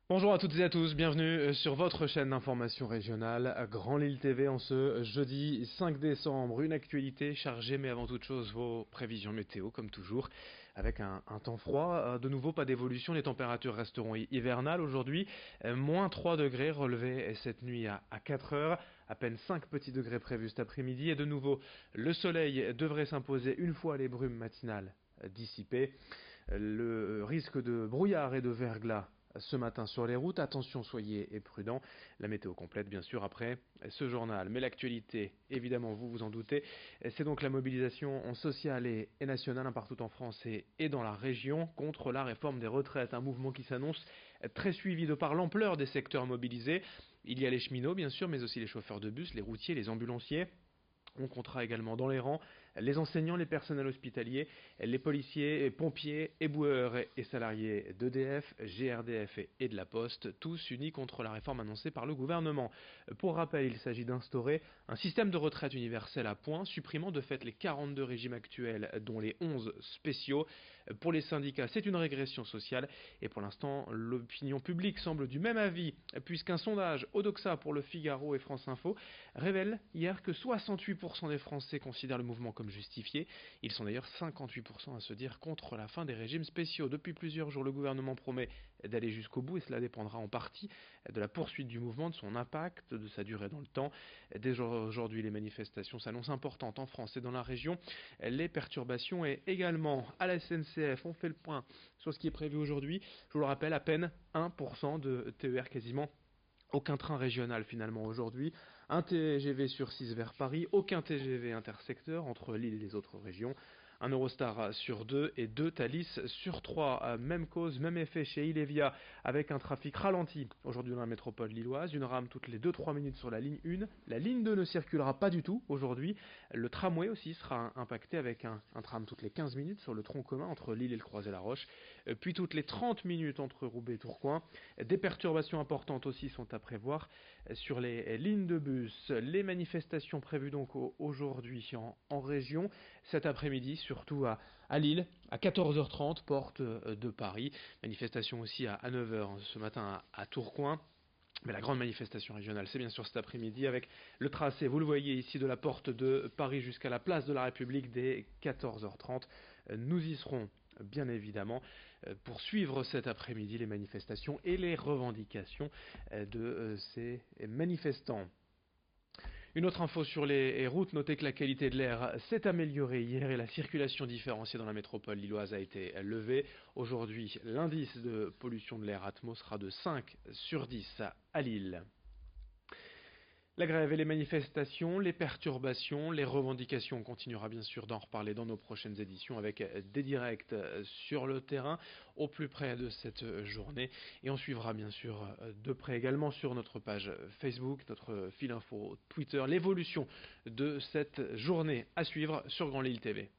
Bonjour à toutes et à tous, bienvenue sur votre chaîne d'information régionale Grand Lille TV en ce jeudi 5 décembre. Une actualité chargée mais avant toute chose vos prévisions météo comme toujours avec un temps froid. De nouveau pas d'évolution, les températures resteront hivernales aujourd'hui. Moins 3 degrés relevés cette nuit à 4 heures. À peine 5 petits degrés prévus cet après-midi et de nouveau le soleil devrait s'imposer une fois les brumes matinales dissipées. Le risque de brouillard et de verglas ce matin sur les routes. Attention, soyez prudents. La météo complète, bien sûr, après ce journal. Mais l'actualité, évidemment, vous vous en doutez, c'est donc la mobilisation sociale et nationale partout en France et dans la région contre la réforme des retraites. Un mouvement qui s'annonce très suivi de par l'ampleur des secteurs mobilisés. Il y a les cheminots, bien sûr, mais aussi les chauffeurs de bus, les routiers, les ambulanciers. On comptera également dans les rangs les enseignants, les personnels hospitaliers, les policiers, pompiers, éboueurs et salariés d'EDF, GRDF et de la Poste, tous unis contre la réforme annoncée par le gouvernement. Pour rappel, il s'agit d'instaurer un système de retraite universel à points, supprimant de fait les 42 régimes actuels, dont les 11 spéciaux. Pour les syndicats, c'est une régression sociale et pour l'instant, l'opinion publique semble du même avis, puisqu'un sondage Odoxa pour le Figaro et France Info révèle hier que 68% des Français considèrent le mouvement comme justifié. Ils sont d'ailleurs 58% à se dire contre la fin des régimes spéciaux. Depuis plusieurs jours, le gouvernement promet d'aller jusqu'au bout et cela dépendra en partie de la poursuite du mouvement, de son impact, de sa durée dans le temps. Dès aujourd'hui, les manifestations s'annoncent importantes en France et dans la région. Les perturbations et également à la SNCF. On fait le point sur ce qui est prévu aujourd'hui. Je vous le rappelle, à peine 1% de TER quasiment. Aucun train régional finalement aujourd'hui, un TGV sur 6 vers Paris, aucun TGV intersecteur entre Lille et les autres régions, un Eurostar sur 2 et 2 Thalys sur 3. Même cause, même effet chez Ilevia avec un trafic ralenti aujourd'hui dans la métropole lilloise, une rame toutes les 2-3 minutes sur la ligne 1, la ligne 2 ne circulera pas du tout aujourd'hui, le tramway aussi sera impacté avec un tram toutes les 15 minutes sur le tronc commun entre Lille et le Croisé-la-Roche, puis toutes les 30 minutes entre Roubaix et Tourcoing. Des perturbations importantes aussi sont à prévoir sur les lignes de bus. Les manifestations prévues donc aujourd'hui en région, cet après-midi, surtout à Lille, à 14h30, porte de Paris. Manifestation aussi à 9h ce matin à Tourcoing. Mais la grande manifestation régionale, c'est bien sûr cet après-midi avec le tracé, vous le voyez ici, de la porte de Paris jusqu'à la place de la République dès 14h30. Nous y serons bien évidemment pour suivre cet après-midi les manifestations et les revendications de ces manifestants. Une autre info sur les routes, notez que la qualité de l'air s'est améliorée hier et la circulation différenciée dans la métropole lilloise a été levée. Aujourd'hui, l'indice de pollution de l'air atmos sera de 5 sur 10 à Lille. La grève et les manifestations, les perturbations, les revendications, on continuera bien sûr d'en reparler dans nos prochaines éditions avec des directs sur le terrain au plus près de cette journée et on suivra bien sûr de près également sur notre page Facebook, notre fil info Twitter, l'évolution de cette journée à suivre sur Grand Lille TV.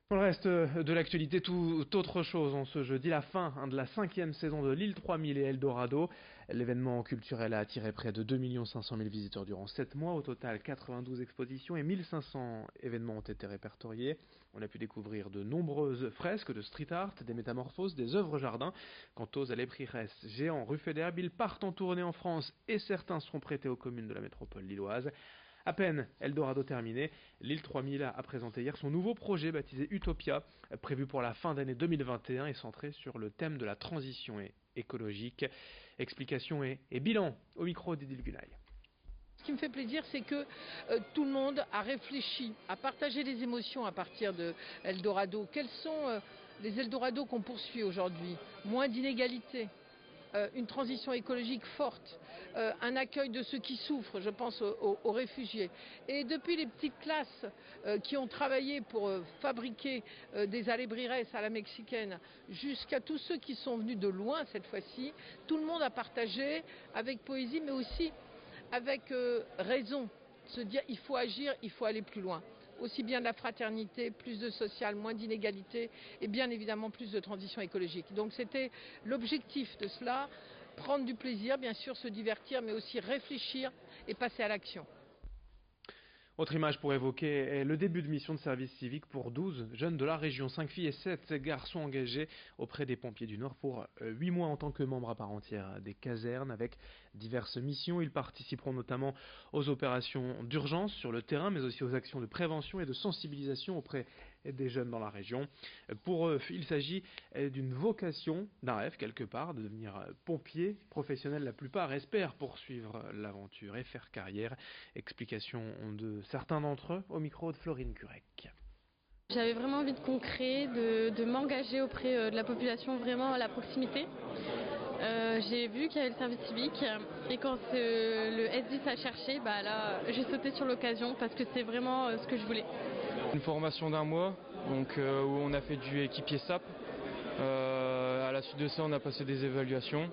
Pour le reste de l'actualité, tout autre chose en ce jeudi, la fin de la 5e saison de Lille 3000 et Eldorado. L'événement culturel a attiré près de 2 500 000 visiteurs durant 7 mois. Au total, 92 expositions et 1500 événements ont été répertoriés. On a pu découvrir de nombreuses fresques de street art, des métamorphoses, des œuvres jardins. Quant aux Alebrijes géants Ruffet d'herbe, ils partent en tournée en France et certains seront prêtés aux communes de la métropole lilloise. À peine Eldorado terminé, Lille 3000 a présenté hier son nouveau projet baptisé Utopia, prévu pour la fin d'année 2021 et centré sur le thème de la transition écologique. Explication et bilan au micro d'Idil Gunay. Ce qui me fait plaisir, c'est que tout le monde a réfléchi à partager les émotions à partir de Eldorado. Quels sont les Eldorado qu'on poursuit aujourd'hui? Moins d'inégalités. Une transition écologique forte, un accueil de ceux qui souffrent, je pense aux réfugiés. Et depuis les petites classes qui ont travaillé pour fabriquer des alebrijes à la mexicaine, jusqu'à tous ceux qui sont venus de loin cette fois-ci, tout le monde a partagé avec poésie, mais aussi avec raison. Se dire il faut agir, il faut aller plus loin. Aussi bien de la fraternité, plus de social, moins d'inégalités et bien évidemment plus de transition écologique. Donc c'était l'objectif de cela, prendre du plaisir, bien sûr se divertir, mais aussi réfléchir et passer à l'action. Autre image pour évoquer le début de mission de service civique pour 12 jeunes de la région, 5 filles et 7 garçons engagés auprès des pompiers du Nord pour 8 mois en tant que membres à part entière des casernes avec diverses missions. Ils participeront notamment aux opérations d'urgence sur le terrain mais aussi aux actions de prévention et de sensibilisation auprès des jeunes dans la région. Pour eux, il s'agit d'une vocation, d'un rêve quelque part, de devenir pompier professionnel. La plupart espèrent poursuivre l'aventure et faire carrière. Explication de certains d'entre eux au micro de Florine Curec. J'avais vraiment envie de concret, de m'engager auprès de la population vraiment à la proximité. J'ai vu qu'il y avait le service civique et quand le S10 a cherché, là j'ai sauté sur l'occasion parce que c'est vraiment ce que je voulais. Une formation d'un mois donc, où on a fait du équipier SAP. À la suite de ça on a passé des évaluations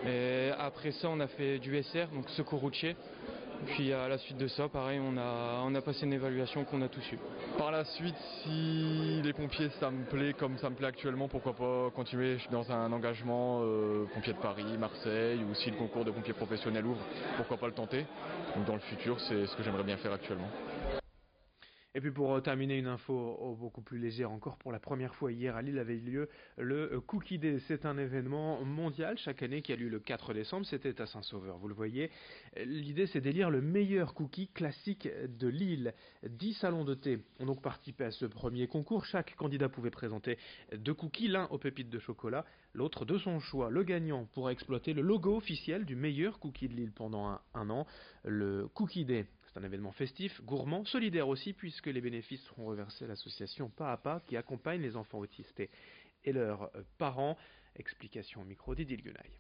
et après ça on a fait du SR, donc secours routier. Puis à la suite de ça, pareil, on a passé une évaluation qu'on a tous eu. Par la suite, si les pompiers ça me plaît comme ça me plaît actuellement, pourquoi pas continuer dans un engagement pompier de Paris, Marseille, ou si le concours de pompiers professionnels ouvre, pourquoi pas le tenter. Donc dans le futur, c'est ce que j'aimerais bien faire actuellement. Et puis pour terminer, une info beaucoup plus légère encore, pour la première fois hier à Lille avait eu lieu le Cookie Day. C'est un événement mondial chaque année qui a lieu le 4 décembre, c'était à Saint-Sauveur, vous le voyez. L'idée c'est d'élire le meilleur cookie classique de Lille. 10 salons de thé ont donc participé à ce premier concours. Chaque candidat pouvait présenter 2 cookies, l'un aux pépites de chocolat, l'autre de son choix. Le gagnant pourra exploiter le logo officiel du meilleur cookie de Lille pendant un an, le Cookie Day. C'est un événement festif, gourmand, solidaire aussi, puisque les bénéfices seront reversés à l'association Pas à Pas qui accompagne les enfants autistes et leurs parents. Explication au micro d'Idil Gunaï.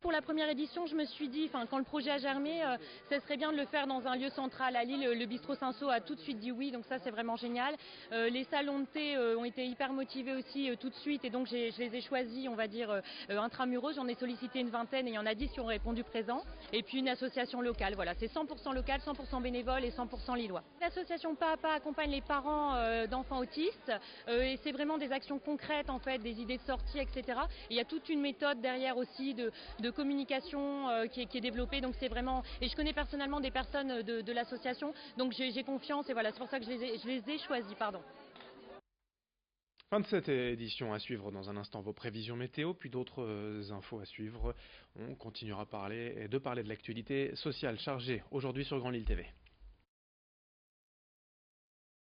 Pour la première édition, je me suis dit, quand le projet a germé, ça serait bien de le faire dans un lieu central à Lille. Le bistrot Saint-Saul a tout de suite dit oui, donc ça c'est vraiment génial. Les salons de thé ont été hyper motivés aussi tout de suite et donc je les ai choisis, on va dire, intramuros. J'en ai sollicité une vingtaine et il y en a 10 qui ont répondu présent. Et puis une association locale, voilà, c'est 100% local, 100% bénévole et 100% lillois. L'association Pas à Pas accompagne les parents d'enfants autistes et c'est vraiment des actions concrètes en fait, des idées de sortie, etc. Et il y a toute une méthode derrière aussi de communication qui est développée, donc c'est vraiment, et je connais personnellement des personnes de l'association, donc j'ai confiance et voilà, c'est pour ça que je les ai choisis, pardon. Fin de cette édition, à suivre dans un instant vos prévisions météo, puis d'autres infos à suivre. On continuera de parler de l'actualité sociale chargée aujourd'hui sur Grand Lille TV.